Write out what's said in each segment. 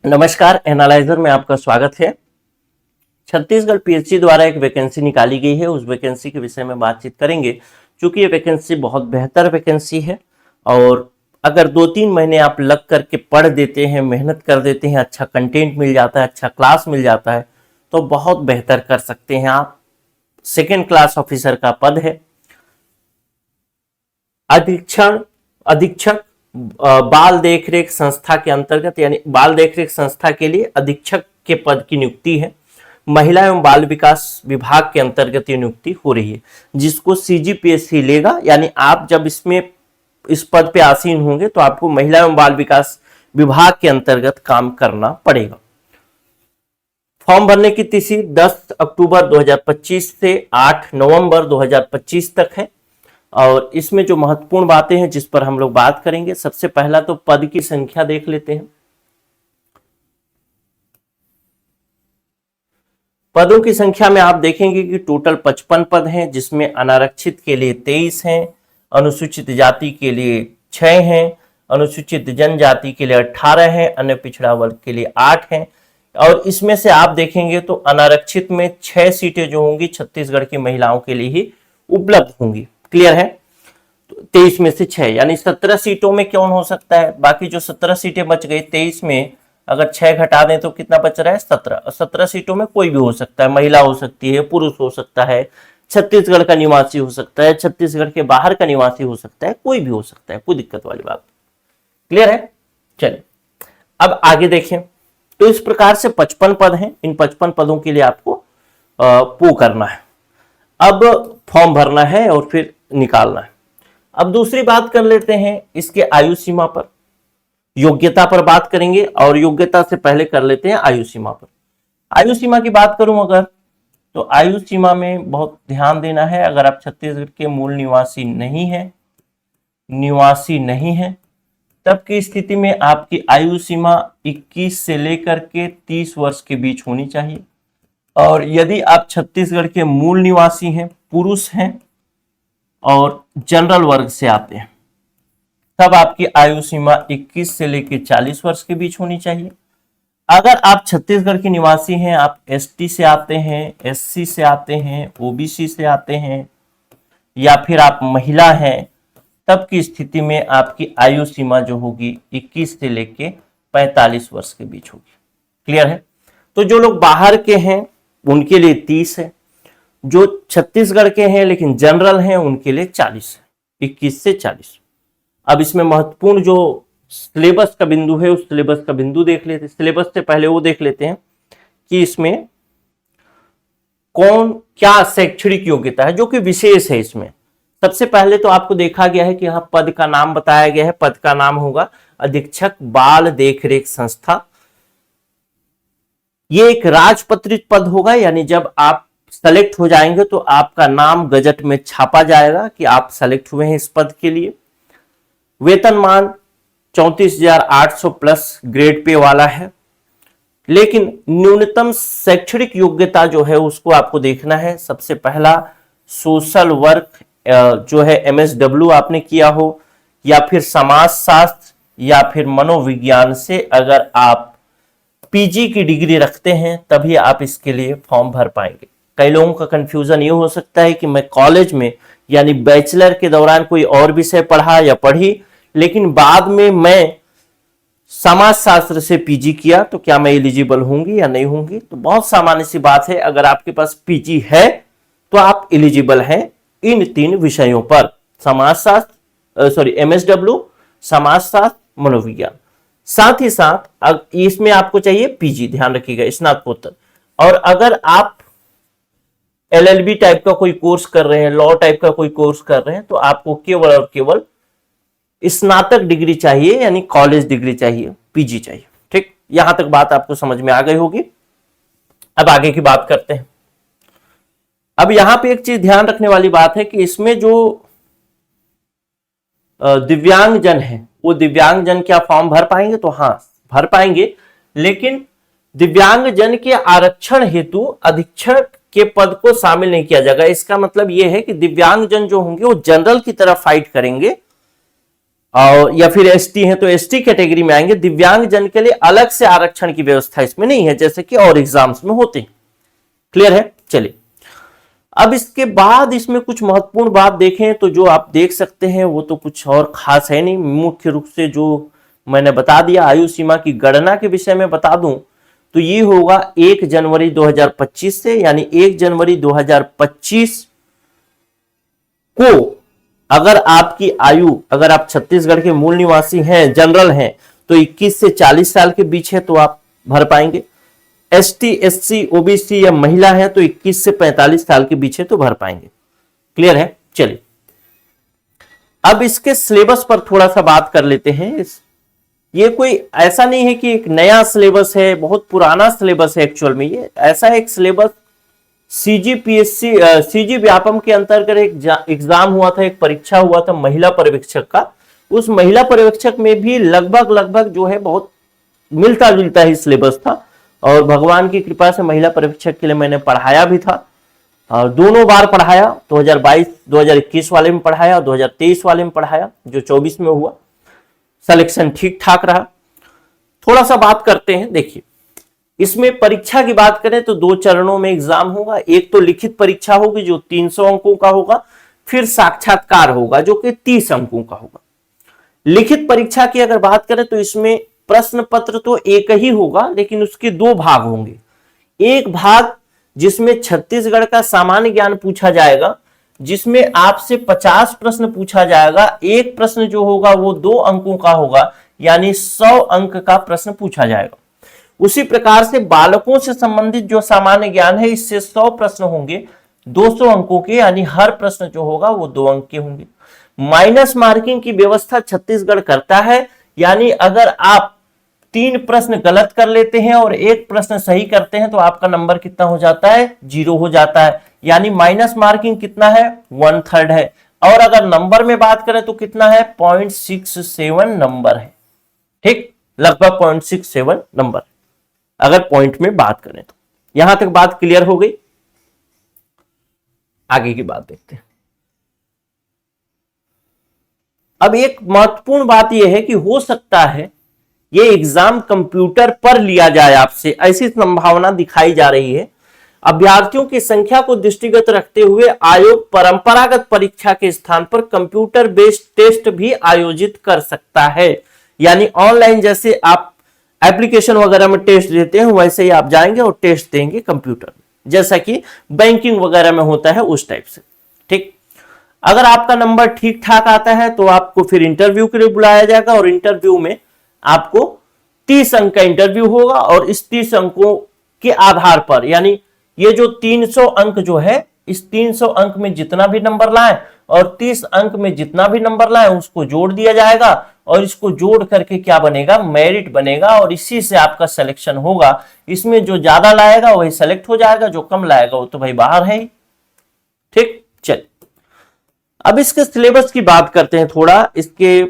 नमस्कार, एनालाइजर में आपका स्वागत है। छत्तीसगढ़ पीएचडी द्वारा एक वैकेंसी निकाली गई है, उस वैकेंसी के विषय में बातचीत करेंगे। क्योंकि ये वैकेंसी बहुत बेहतर वैकेंसी है और अगर 2-3 महीने आप लग करके पढ़ देते हैं, मेहनत कर देते हैं, अच्छा कंटेंट मिल जाता है, अच्छा क्लास मिल जाता है, तो बहुत बेहतर कर सकते हैं आप। सेकेंड क्लास ऑफिसर का पद है। अधीक्षक बाल देखरेख संस्था के अंतर्गत, यानी बाल देखरेख संस्था के लिए अधीक्षक के पद की नियुक्ति है। महिला एवं बाल विकास विभाग के अंतर्गत ये नियुक्ति हो रही है, जिसको सीजीपीएससी लेगा। यानी आप जब इस पद पे आसीन होंगे तो आपको महिला एवं बाल विकास विभाग के अंतर्गत काम करना पड़ेगा। फॉर्म भरने की तिथि 10 अक्टूबर 2025 से 8 नवंबर 2025 तक है। और इसमें जो महत्वपूर्ण बातें हैं जिस पर हम लोग बात करेंगे, सबसे पहला तो पद की संख्या देख लेते हैं। पदों की संख्या में आप देखेंगे कि टोटल 55 पद हैं, जिसमें अनारक्षित के लिए 23 हैं, अनुसूचित जाति के लिए 6 हैं, अनुसूचित जनजाति के लिए 18 हैं, अन्य पिछड़ा वर्ग के लिए 8 हैं। और इसमें से आप देखेंगे तो अनारक्षित में 6 सीटें जो होंगी छत्तीसगढ़ की महिलाओं के लिए ही उपलब्ध होंगी। क्लियर है? तो 23 में से 6 यानी 17 सीटों में कौन हो सकता है? बाकी जो 17 सीटें बच गई, 23 में अगर 6 घटा दें तो कितना बच रहा है? 17। 17 सीटों में कोई भी हो सकता है, महिला हो सकती है, पुरुष हो सकता है, छत्तीसगढ़ का निवासी हो सकता है, छत्तीसगढ़ के बाहर का निवासी हो सकता है, कोई भी हो सकता है, कोई दिक्कत वाली बात। क्लियर है? चलिए अब आगे देखें। तो इस प्रकार से 55 पद हैं। इन 55 पदों के लिए आपको पू करना है, अब फॉर्म भरना है और फिर निकालना है। अब दूसरी बात कर लेते हैं इसके आयु सीमा पर, योग्यता पर बात करेंगे। और योग्यता से पहले कर लेते हैं आयु सीमा पर। आयु सीमा की बात करूं अगर, तो आयु सीमा में बहुत ध्यान देना है। अगर आप छत्तीसगढ़ के मूल निवासी नहीं है तब की स्थिति में आपकी आयु सीमा 21 से लेकर के 30 वर्ष के बीच होनी चाहिए। और यदि आप छत्तीसगढ़ के मूल निवासी हैं, पुरुष हैं और जनरल वर्ग से आते हैं, तब आपकी आयु सीमा 21 से लेकर 40 वर्ष के बीच होनी चाहिए। अगर आप छत्तीसगढ़ के निवासी हैं, आप एसटी से आते हैं, एससी से आते हैं, ओबीसी से आते हैं, या फिर आप महिला हैं, तब की स्थिति में आपकी आयु सीमा जो होगी 21 से लेकर 45 वर्ष के बीच होगी। क्लियर है? तो जो लोग बाहर के हैं उनके लिए 30 है, जो छत्तीसगढ़ के हैं लेकिन जनरल हैं उनके लिए 40 है, 21 से 40। अब इसमें महत्वपूर्ण जो सिलेबस का बिंदु है, उस सिलेबस का बिंदु देख लेते हैं। सिलेबस से पहले वो देख लेते हैं कि इसमें कौन क्या शैक्षणिक योग्यता है जो कि विशेष है। इसमें सबसे पहले तो आपको देखा गया है कि यहाँ पद का नाम बताया गया है। पद का नाम होगा अधीक्षक बाल देखरेख संस्था। ये एक राजपत्रित पद होगा, यानी जब आप सेलेक्ट हो जाएंगे तो आपका नाम गजट में छापा जाएगा कि आप सेलेक्ट हुए हैं इस पद के लिए। वेतनमान 34,800 प्लस ग्रेड पे वाला है, लेकिन न्यूनतम शैक्षणिक योग्यता जो है उसको आपको देखना है। सबसे पहला सोशल वर्क जो है MSW आपने किया हो, या फिर समाजशास्त्र या फिर मनोविज्ञान से अगर आप पीजी की डिग्री रखते हैं तभी आप इसके लिए फॉर्म भर पाएंगे। कई लोगों का कंफ्यूजन ये हो सकता है कि मैं कॉलेज में यानी बैचलर के दौरान कोई और विषय पढ़ा या पढ़ी, लेकिन बाद में मैं समाजशास्त्र से पीजी किया, तो क्या मैं एलिजिबल होंगी या नहीं होंगी? तो बहुत सामान्य सी बात है, अगर आपके पास पीजी है तो आप एलिजिबल हैं इन 3 विषयों पर, MSW, समाजशास्त्र, मनोविज्ञान। साथ ही साथ इसमें आपको चाहिए पीजी, ध्यान रखिएगा, स्नातकोत्तर। और अगर आप LLB टाइप का कोई कोर्स कर रहे हैं, लॉ टाइप का कोई कोर्स कर रहे हैं, तो आपको केवल और केवल स्नातक डिग्री चाहिए, यानी कॉलेज डिग्री चाहिए, पीजी चाहिए। ठीक, यहां तक बात आपको समझ में आ गई होगी। अब आगे की बात करते हैं। अब यहां पे एक चीज ध्यान रखने वाली बात है कि इसमें जो दिव्यांगजन है, वो दिव्यांगजन क्या फॉर्म भर पाएंगे? तो हाँ, भर पाएंगे, लेकिन दिव्यांगजन के आरक्षण हेतु अधीक्षक के पद को शामिल नहीं किया जाएगा। इसका मतलब यह है कि दिव्यांगजन जो होंगे वो जनरल की तरफ फाइट करेंगे, और या फिर एसटी हैं तो एसटी कैटेगरी में आएंगे। दिव्यांग जन के लिए अलग से आरक्षण की व्यवस्था इसमें नहीं है, जैसे कि और एग्जाम्स में होते हैं। क्लियर है? चलिए, अब इसके बाद इसमें कुछ महत्वपूर्ण बात देखें तो जो आप देख सकते हैं वो तो कुछ और खास है नहीं। मुख्य रूप से जो मैंने बता दिया, आयु सीमा की गणना के विषय में बता दूं तो ये होगा 1 जनवरी 2025 से, यानी 1 जनवरी 2025 को अगर आपकी आयु, अगर आप छत्तीसगढ़ के मूल निवासी हैं, जनरल हैं, तो 21 से 40 साल के बीच है तो आप भर पाएंगे। एसटी, एससी, ओबीसी या महिला है तो 21 से 45 साल के बीच है तो भर पाएंगे। क्लियर है? चलिए, अब इसके सिलेबस पर थोड़ा सा बात कर लेते हैं। ये कोई ऐसा नहीं है कि एक नया सिलेबस है, बहुत पुराना सिलेबस है। एक्चुअल में ये ऐसा एक सिलेबस सीजी व्यापम के अंतर्गत एक एग्जाम हुआ था, एक परीक्षा हुआ था महिला पर्यवेक्षक का। उस महिला पर्यवेक्षक में भी लगभग जो है बहुत मिलता जुलता ही सिलेबस था, और भगवान की कृपा से महिला पर्यवेक्षक के लिए मैंने पढ़ाया भी था, और दोनों बार पढ़ाया, 2022-2021 वाले में पढ़ाया, 2023 वाले में पढ़ाया। जो 24 में हुआ सिलेक्शन ठीक ठाक रहा। थोड़ा सा बात करते हैं। देखिए, इसमें परीक्षा की बात करें तो 2 चरणों में एग्जाम होगा। एक तो लिखित परीक्षा होगी जो 300 अंकों का होगा, फिर साक्षात्कार होगा जो कि 30 अंकों का होगा। लिखित परीक्षा की अगर बात करें तो इसमें प्रश्न पत्र तो एक ही होगा, लेकिन उसके 2 भाग होंगे। एक भाग जिसमें छत्तीसगढ़ का सामान्य ज्ञान पूछा जाएगा, जिसमें आपसे 50 प्रश्न पूछा जाएगा। एक प्रश्न जो होगा वो 2 अंकों का होगा, यानी 100 अंक का प्रश्न पूछा जाएगा। उसी प्रकार से बालकों से संबंधित जो सामान्य ज्ञान है, इससे 100 प्रश्न होंगे 200 अंकों के, यानी हर प्रश्न जो होगा वो 2 अंक के होंगे। माइनस मार्किंग की व्यवस्था छत्तीसगढ़ करता है, यानी अगर आप 3 प्रश्न गलत कर लेते हैं और 1 प्रश्न सही करते हैं तो आपका नंबर कितना हो जाता है? 0 हो जाता है। यानी माइनस मार्किंग कितना है? 1/3 है। और अगर नंबर में बात करें तो कितना है? 0.67 नंबर है। ठीक, लगभग 0.67 नंबर, अगर पॉइंट में बात करें तो। यहां तक बात क्लियर हो गई? आगे की बात देखते हैं। अब एक महत्वपूर्ण बात यह है कि हो सकता है ये एग्जाम कंप्यूटर पर लिया जाए आपसे, ऐसी संभावना दिखाई जा रही है। अभ्यर्थियों की संख्या को दृष्टिगत रखते हुए आयोग परंपरागत परीक्षा के स्थान पर कंप्यूटर बेस्ड टेस्ट भी आयोजित कर सकता है। यानी ऑनलाइन जैसे आप एप्लीकेशन वगैरह में टेस्ट देते हैं, वैसे ही आप जाएंगे और टेस्ट देंगे कंप्यूटर में, जैसा कि बैंकिंग वगैरह में होता है उस टाइप से। ठीक, अगर आपका नंबर ठीक ठाक आता है तो आपको फिर इंटरव्यू के लिए बुलाया जाएगा, और इंटरव्यू में आपको 30 अंक का इंटरव्यू होगा, और इस 30 अंकों के आधार पर, यानी ये जो 300 अंक जो है, इस 300 अंक में जितना भी नंबर लाए और 30 अंक में जितना भी नंबर लाए उसको जोड़ दिया जाएगा, और इसको जोड़ करके क्या बनेगा? मेरिट बनेगा, और इसी से आपका सिलेक्शन होगा। इसमें जो ज्यादा लाएगा वही सेलेक्ट हो जाएगा, जो कम लाएगा वो तो भाई बाहर है ही। ठीक, चल अब इसके सिलेबस की बात करते हैं, थोड़ा इसके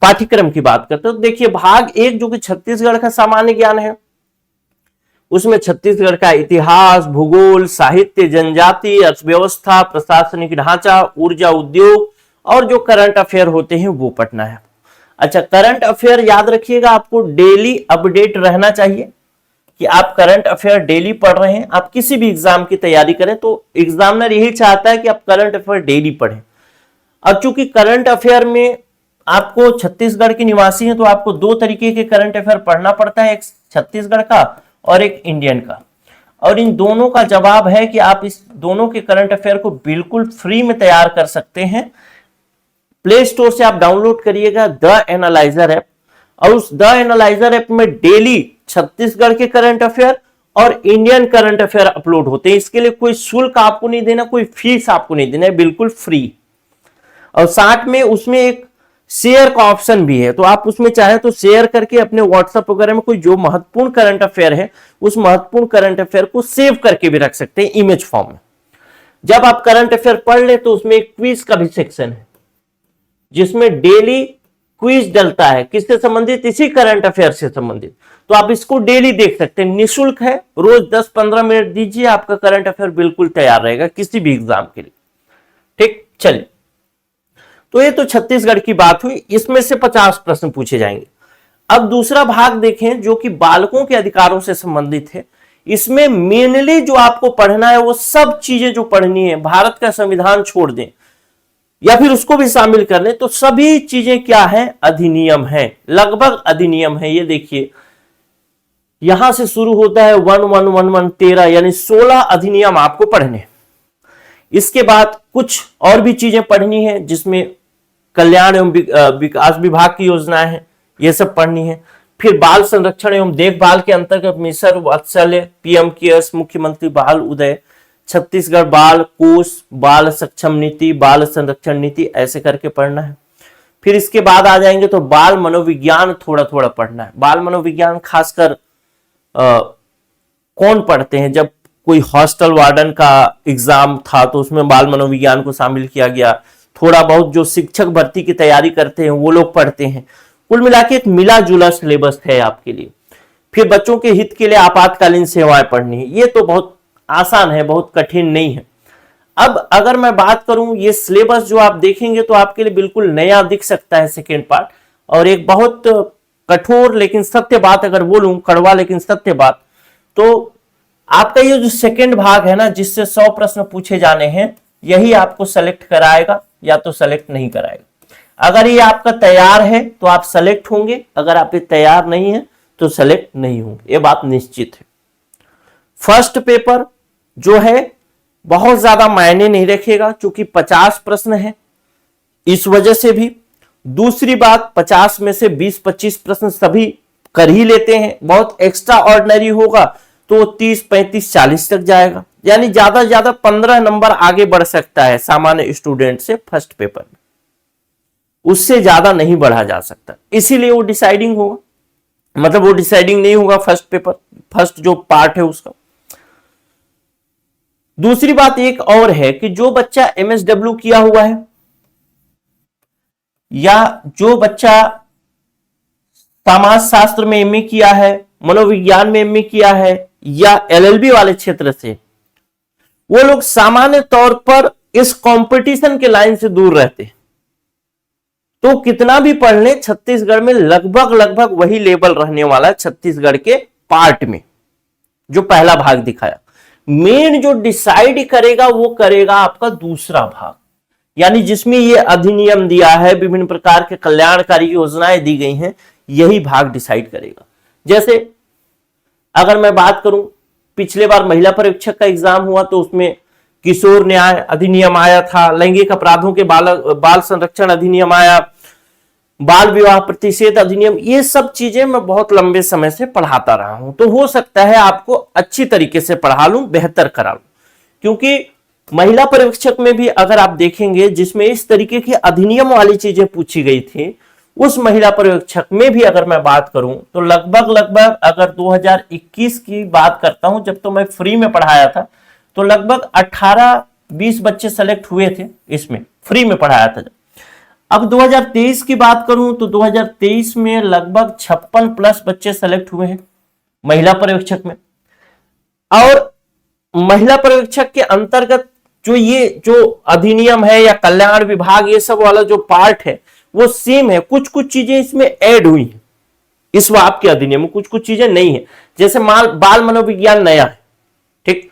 पाठ्यक्रम की बात करते हैं। तो देखिए, भाग 1 जो कि छत्तीसगढ़ का सामान्य ज्ञान है, उसमें छत्तीसगढ़ का इतिहास, भूगोल, साहित्य, जनजाति, अर्थव्यवस्था, प्रशासनिक ढांचा, ऊर्जा, उद्योग और जो करंट अफेयर होते हैं वो पढ़ना है। अच्छा, करंट अफेयर याद रखिएगा, आपको डेली अपडेट रहना चाहिए कि आप करंट अफेयर डेली पढ़ रहे हैं। आप किसी भी एग्जाम की तैयारी करें तो एग्जामिनर यही चाहता है कि आप करंट अफेयर डेली पढ़ें। और चूंकि करंट अफेयर में आपको छत्तीसगढ़ के निवासी हैं तो आपको 2 तरीके के करंट अफेयर पढ़ना पड़ता है, एक छत्तीसगढ़ का और एक इंडियन का। और इन दोनों का जवाब है कि आप इस दोनों के करंट अफेयर को बिल्कुल फ्री में तैयार कर सकते हैं। प्ले स्टोर से आप डाउनलोड करिएगा द एनालाइजर ऐप, और उस द एनालाइजर ऐप में डेली छत्तीसगढ़ के करंट अफेयर और इंडियन करंट अफेयर अपलोड होते हैं। इसके लिए कोई शुल्क आपको नहीं देना, कोई फीस आपको नहीं देना है, बिल्कुल फ्री। और साथ में उसमें एक शेयर का ऑप्शन भी है, तो आप उसमें चाहे तो शेयर करके अपने व्हाट्सएप वगैरह में कोई जो महत्वपूर्ण करंट अफेयर है उस महत्वपूर्ण करंट अफेयर को सेव करके भी रख सकते हैं इमेज फॉर्म में। जब आप करंट अफेयर पढ़ ले तो उसमें एक क्विज का भी सेक्शन है, जिसमें डेली क्विज डलता है, किससे संबंधित? इसी करंट अफेयर से संबंधित। तो आप इसको डेली देख सकते हैं, निःशुल्क है। रोज 10-15 मिनट दीजिए, आपका करंट अफेयर बिल्कुल तैयार रहेगा किसी भी एग्जाम के लिए। ठीक, चलिए, तो ये तो छत्तीसगढ़ की बात हुई, इसमें से 50 प्रश्न पूछे जाएंगे। अब दूसरा भाग देखें जो कि बालकों के अधिकारों से संबंधित है। इसमें मेनली जो आपको पढ़ना है वो सब चीजें जो पढ़नी है, भारत का संविधान छोड़ दें या फिर उसको भी शामिल कर लें तो सभी चीजें क्या है, अधिनियम है, लगभग अधिनियम है। ये देखिए यहां से शुरू होता है 111113 यानी 16 अधिनियम आपको पढ़ने। इसके बाद कुछ और भी चीजें पढ़नी है जिसमें कल्याण एवं विकास विभाग की योजनाएं हैं, ये सब पढ़नी है। फिर बाल संरक्षण एवं देखभाल के अंतर्गत मिशन वात्सल्य, पीएम केयर्स, मुख्यमंत्री बाल उदय, छत्तीसगढ़ बाल कोष, बाल सक्षम नीति, बाल संरक्षण नीति, ऐसे करके पढ़ना है। फिर इसके बाद आ जाएंगे तो बाल मनोविज्ञान थोड़ा थोड़ा पढ़ना है। बाल मनोविज्ञान खासकर कौन पढ़ते हैं, जब कोई हॉस्टल वार्डन का एग्जाम था तो उसमें बाल मनोविज्ञान को शामिल किया गया। थोड़ा बहुत जो शिक्षक भर्ती की तैयारी करते हैं वो लोग पढ़ते हैं। कुल मिला के एक मिला जुला सिलेबस है आपके लिए। फिर बच्चों के हित के लिए आपातकालीन सेवाएं पढ़नी है, ये तो बहुत आसान है, बहुत कठिन नहीं है। अब अगर मैं बात करूं ये सिलेबस जो आप देखेंगे तो आपके लिए बिल्कुल नया दिख सकता है सेकेंड पार्ट, और एक बहुत कठोर लेकिन सत्य बात अगर बोलूं, कड़वा लेकिन सत्य बात, तो आपका ये जो सेकेंड भाग है ना जिससे 100 प्रश्न पूछे जाने हैं, यही आपको सेलेक्ट कराएगा या तो सेलेक्ट नहीं कराएगा। अगर ये आपका तैयार है तो आप सेलेक्ट होंगे, अगर आप ये तैयार नहीं है तो सेलेक्ट नहीं होंगे, ये बात निश्चित है। फर्स्ट पेपर जो है बहुत ज्यादा मायने नहीं रखेगा क्योंकि 50 प्रश्न है, इस वजह से भी। दूसरी बात 50 में से 20-25 प्रश्न सभी कर ही लेते हैं, बहुत एक्स्ट्रा ऑर्डिनरी होगा तो 30, 35, 40 तक जाएगा, यानी ज्यादा से ज्यादा 15 नंबर आगे बढ़ सकता है सामान्य स्टूडेंट से फर्स्ट पेपर में, उससे ज्यादा नहीं बढ़ा जा सकता। इसीलिए वो डिसाइडिंग होगा, मतलब वो डिसाइडिंग नहीं होगा फर्स्ट पेपर, फर्स्ट जो पार्ट है उसका। दूसरी बात एक और है कि जो बच्चा एमएसडब्ल्यू किया हुआ है या जो बच्चा समाज शास्त्र में एमए किया है, मनोविज्ञान में एमए किया है या एलएलबी वाले क्षेत्र से, वो लोग सामान्य तौर पर इस कंपटीशन के लाइन से दूर रहते, तो कितना भी पढ़ ले छत्तीसगढ़ में लगभग वही लेवल रहने वाला है छत्तीसगढ़ के पार्ट में जो पहला भाग दिखाया। मेन जो डिसाइड करेगा वो करेगा आपका दूसरा भाग, यानी जिसमें ये अधिनियम दिया है, विभिन्न प्रकार के कल्याणकारी योजनाएं दी गई हैं, यही भाग डिसाइड करेगा। जैसे अगर मैं बात करूं, पिछले बार महिला परीक्षक का एग्जाम हुआ तो उसमें किशोर न्याय अधिनियम आया था, लैंगिक अपराधों के बाल संरक्षण अधिनियम आया, बाल विवाह प्रतिषेध अधिनियम, ये सब चीजें मैं बहुत लंबे समय से पढ़ाता रहा हूं, तो हो सकता है आपको अच्छी तरीके से पढ़ा लूं, बेहतर करा लूं। क्योंकि महिला पर्यवेक्षक में भी अगर आप देखेंगे जिसमें इस तरीके की अधिनियम वाली चीजें पूछी गई थी, उस महिला पर्यवेक्षक में भी अगर मैं बात करूं तो लगभग अगर 2021 की बात करता हूं, जब तो मैं फ्री में पढ़ाया था, तो लगभग 18-20 बच्चे सेलेक्ट हुए थे, इसमें फ्री में पढ़ाया था। अब 2023 की बात करूं तो 2023 में लगभग 56+ बच्चे सेलेक्ट हुए हैं महिला पर्यवेक्षक में। और महिला पर्यवेक्षक के अंतर्गत जो अधिनियम है या कल्याण विभाग, ये सब वाला जो पार्ट है वो सेम है, कुछ चीजें इसमें ऐड हुई हैं इस वाप के अधिनियम में, कुछ चीजें नहीं है। जैसे बाल मनोविज्ञान नया है, ठीक,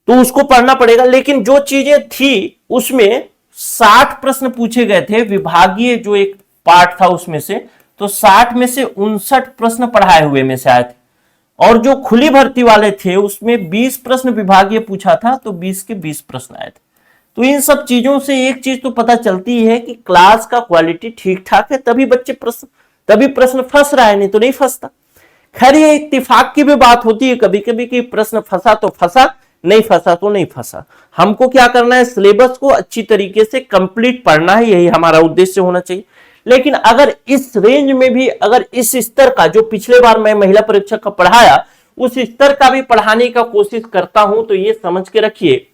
तो उसको पढ़ना पड़ेगा, लेकिन जो चीजें थी उसमें 60 प्रश्न पूछे गए थे विभागीय जो एक पार्ट था उसमें से, तो 60 में से 59 प्रश्न पढ़ाए हुए में से आए थे, और जो खुली भर्ती वाले थे उसमें 20 प्रश्न विभागीय पूछा था, तो 20 के 20 प्रश्न आए थे। तो इन सब चीजों से एक चीज तो पता चलती है कि क्लास का क्वालिटी ठीक ठाक है, तभी प्रश्न फंस रहा है, नहीं तो नहीं फंसता। खैर ये इत्तेफाक की भी बात होती है कभी कभी कि प्रश्न फंसा तो फंसा, नहीं फंसा तो नहीं फंसा। हमको क्या करना है, सिलेबस को अच्छी तरीके से कंप्लीट पढ़ना है, यही हमारा उद्देश्य होना चाहिए। लेकिन अगर इस रेंज में भी, अगर इस स्तर का जो पिछले बार मैं महिला परीक्षक का पढ़ाया उस स्तर का भी पढ़ाने का कोशिश करता हूं, तो ये समझ के रखिए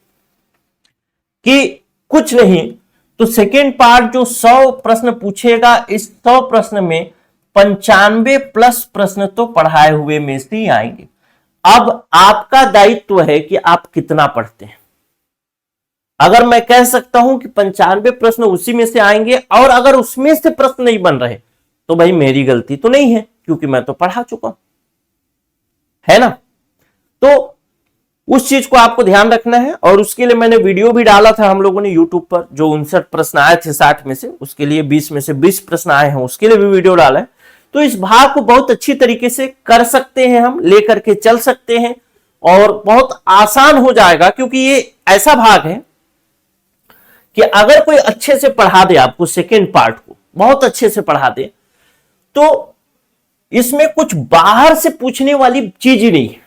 कि कुछ नहीं तो सेकेंड पार्ट जो 100 प्रश्न पूछेगा, इस 100 प्रश्न में 95+ प्रश्न तो पढ़ाए हुए में से ही आएंगे। अब आपका दायित्व है कि आप कितना पढ़ते हैं। अगर मैं कह सकता हूं कि 95 प्रश्न उसी में से आएंगे और अगर उसमें से प्रश्न नहीं बन रहे तो भाई मेरी गलती तो नहीं है, क्योंकि मैं तो पढ़ा चुका हूं, है ना। तो उस चीज को आपको ध्यान रखना है और उसके लिए मैंने वीडियो भी डाला था हम लोगों ने YouTube पर, जो 59 प्रश्न आए थे 60 में से, उसके लिए 20 में से 20 प्रश्न आए हैं, उसके लिए भी वीडियो डाला है। तो इस भाग को बहुत अच्छी तरीके से कर सकते हैं, हम लेकर के चल सकते हैं और बहुत आसान हो जाएगा, क्योंकि ये ऐसा भाग है कि अगर कोई अच्छे से पढ़ा दे आपको, सेकेंड पार्ट को बहुत अच्छे से पढ़ा दे, तो इसमें कुछ बाहर से पूछने वाली चीज ही नहीं है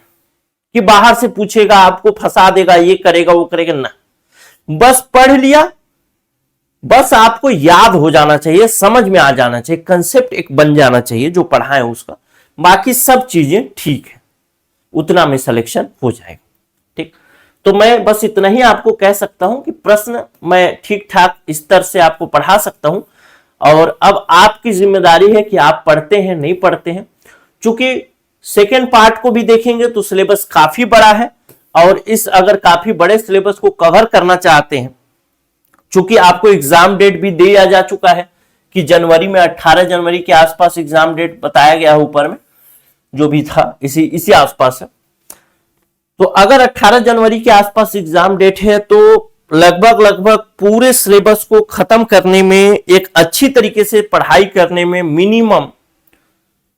कि बाहर से पूछेगा, आपको फंसा देगा, ये करेगा वो करेगा, ना। बस पढ़ लिया, बस आपको याद हो जाना चाहिए, समझ में आ जाना चाहिए, कंसेप्ट एक बन जाना चाहिए जो पढ़ा है उसका, बाकी सब चीजें ठीक है, उतना में सिलेक्शन हो जाएगा। ठीक, तो मैं बस इतना ही आपको कह सकता हूं कि प्रश्न मैं ठीक ठाक स्तर से आपको पढ़ा सकता हूं, और अब आपकी जिम्मेदारी है कि आप पढ़ते हैं नहीं पढ़ते हैं। चूंकि सेकेंड पार्ट को भी देखेंगे तो सिलेबस काफी बड़ा है, और इस अगर काफी बड़े सिलेबस को कवर करना चाहते हैं, चूंकि आपको एग्जाम डेट भी दिया जा चुका है कि जनवरी में 18 जनवरी के आसपास एग्जाम डेट बताया गया है, ऊपर में जो भी था इसी आसपास है। तो अगर 18 जनवरी के आसपास एग्जाम डेट है तो लगभग पूरे सिलेबस को खत्म करने में, एक अच्छी तरीके से पढ़ाई करने में मिनिमम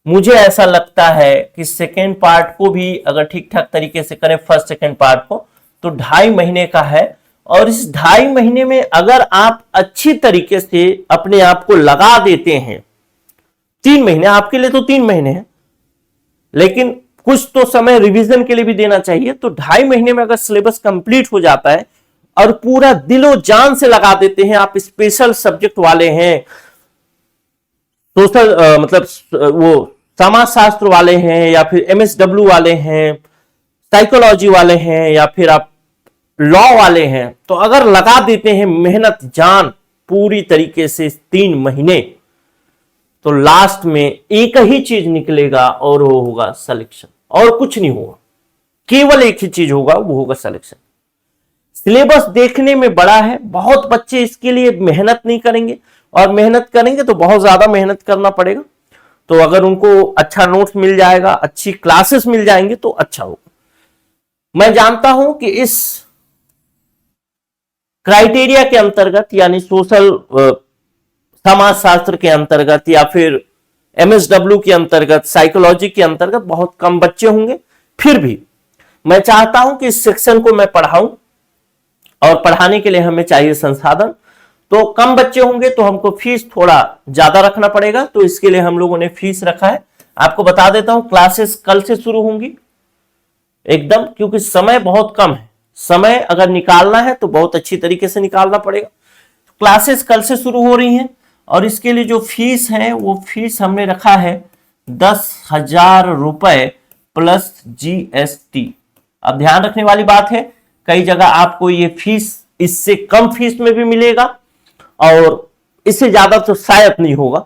मुझे ऐसा लगता है कि सेकेंड पार्ट को भी अगर ठीक ठाक तरीके से करें, फर्स्ट सेकेंड पार्ट को, तो 2.5 महीने का है। और इस 2.5 महीने में अगर आप अच्छी तरीके से अपने आप को लगा देते हैं, 3 महीने आपके लिए तो 3 महीने हैं, लेकिन कुछ तो समय रिवीजन के लिए भी देना चाहिए, तो 2.5 महीने में अगर सिलेबस कंप्लीट हो जाता है और पूरा दिलो जान से लगा देते हैं, आप स्पेशल सब्जेक्ट वाले हैं, सोशल मतलब वो समाजशास्त्र वाले हैं, या फिर MSW वाले हैं, साइकोलॉजी वाले हैं, या फिर आप लॉ वाले हैं, तो अगर लगा देते हैं मेहनत जान पूरी तरीके से 3 महीने, तो लास्ट में एक ही चीज निकलेगा और वो होगा सिलेक्शन, और कुछ नहीं होगा, केवल एक ही चीज होगा, वो होगा सिलेक्शन। सिलेबस देखने में बड़ा है, बहुत बच्चे इसके लिए मेहनत नहीं करेंगे, और मेहनत करेंगे तो बहुत ज्यादा मेहनत करना पड़ेगा। तो अगर उनको अच्छा नोट्स मिल जाएगा, अच्छी क्लासेस मिल जाएंगे तो अच्छा होगा। मैं जानता हूं कि इस क्राइटेरिया के अंतर्गत, यानी सोशल समाजशास्त्र के अंतर्गत, या फिर MSW के अंतर्गत, साइकोलॉजी के अंतर्गत बहुत कम बच्चे होंगे, फिर भी मैं चाहता हूं कि इस सेक्शन को मैं पढ़ाऊं, और पढ़ाने के लिए हमें चाहिए संसाधन। तो कम बच्चे होंगे तो हमको फीस थोड़ा ज्यादा रखना पड़ेगा, तो इसके लिए हम लोगों ने फीस रखा है। आपको बता देता हूं, क्लासेस कल से शुरू होंगी एकदम, क्योंकि समय बहुत कम है, समय अगर निकालना है तो बहुत अच्छी तरीके से निकालना पड़ेगा। क्लासेस कल से शुरू हो रही हैं, और इसके लिए जो फीस है वो फीस हमने रखा है 10,000 रुपए प्लस GST। अब ध्यान रखने वाली बात है, कई जगह आपको ये फीस इससे कम फीस में भी मिलेगा, और इससे ज्यादा तो शायद नहीं होगा।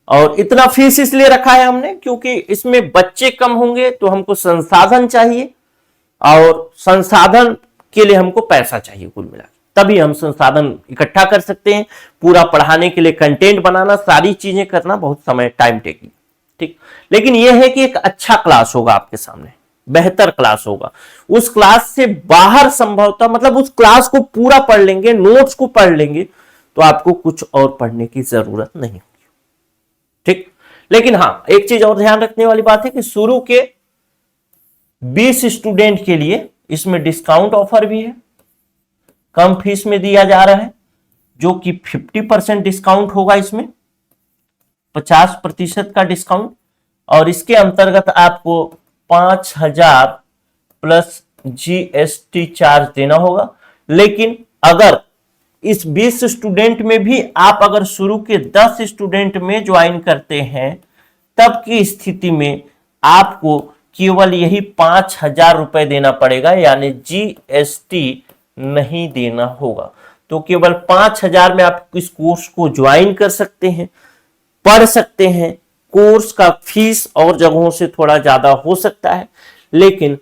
और इतना फीस इसलिए रखा है हमने क्योंकि इसमें बच्चे कम होंगे तो हमको संसाधन चाहिए, और संसाधन के लिए हमको पैसा चाहिए कुल मिला, तभी हम संसाधन इकट्ठा कर सकते हैं। पूरा पढ़ाने के लिए कंटेंट बनाना, सारी चीजें करना बहुत समय टाइम टेकिंग, ठीक। लेकिन यह है कि एक अच्छा क्लास होगा आपके सामने, बेहतर क्लास होगा। उस क्लास से बाहर संभवतः, मतलब उस क्लास को पूरा पढ़ लेंगे, नोट्स को पढ़ लेंगे, तो आपको कुछ और पढ़ने की जरूरत नहीं होगी, ठीक। लेकिन हां, एक चीज और ध्यान रखने वाली बात है कि शुरू के 20 स्टूडेंट के लिए इसमें डिस्काउंट ऑफर भी है, कम फीस में दिया जा रहा है, जो कि 50% डिस्काउंट होगा, इसमें 50% का डिस्काउंट, और इसके अंतर्गत आपको 5,000 प्लस GST चार्ज देना होगा। लेकिन अगर इस 20 स्टूडेंट में भी आप अगर शुरू के 10 स्टूडेंट में ज्वाइन करते हैं, तब की स्थिति में आपको केवल यही 5,000 रुपए देना पड़ेगा, यानी GST नहीं देना होगा। तो केवल 5,000 में आप इस कोर्स को ज्वाइन कर सकते हैं, पढ़ सकते हैं। कोर्स का फीस और जगहों से थोड़ा ज्यादा हो सकता है, लेकिन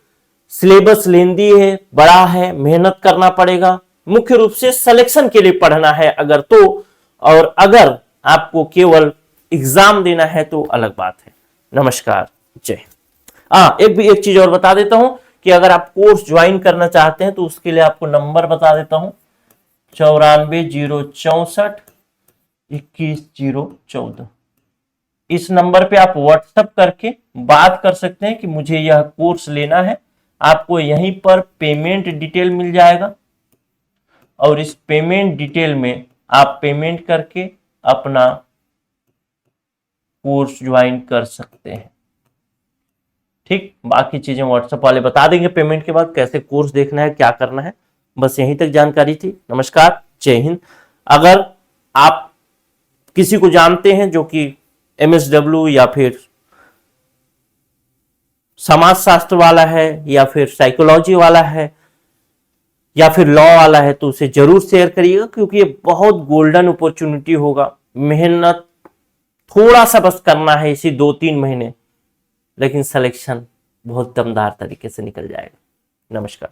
सिलेबस लेंदी है, बड़ा है, मेहनत करना पड़ेगा, मुख्य रूप से सिलेक्शन के लिए पढ़ना है अगर तो, और अगर आपको केवल एग्जाम देना है तो अलग बात है। नमस्कार, जय हिंद। एक चीज और बता देता हूं कि अगर आप कोर्स ज्वाइन करना चाहते हैं तो उसके लिए आपको नंबर बता देता हूं, 94 064 21 014। इस नंबर पे आप व्हाट्सएप करके बात कर सकते हैं कि मुझे यह कोर्स लेना है। आपको यहीं पर पेमेंट डिटेल मिल जाएगा और इस पेमेंट डिटेल में आप पेमेंट करके अपना कोर्स ज्वाइन कर सकते हैं। ठीक, बाकी चीजें व्हाट्सएप वाले बता देंगे पेमेंट के बाद कैसे कोर्स देखना है, क्या करना है। बस यहीं तक जानकारी थी। नमस्कार, जय हिंद। अगर आप किसी को जानते हैं जो कि MSW या फिर समाज शास्त्र वाला है या फिर साइकोलॉजी वाला है या फिर लॉ वाला है तो उसे जरूर शेयर करिएगा, क्योंकि ये बहुत गोल्डन अपॉर्चुनिटी होगा। मेहनत थोड़ा सा बस करना है इसी 2-3 महीने, लेकिन सिलेक्शन बहुत दमदार तरीके से निकल जाएगा। नमस्कार।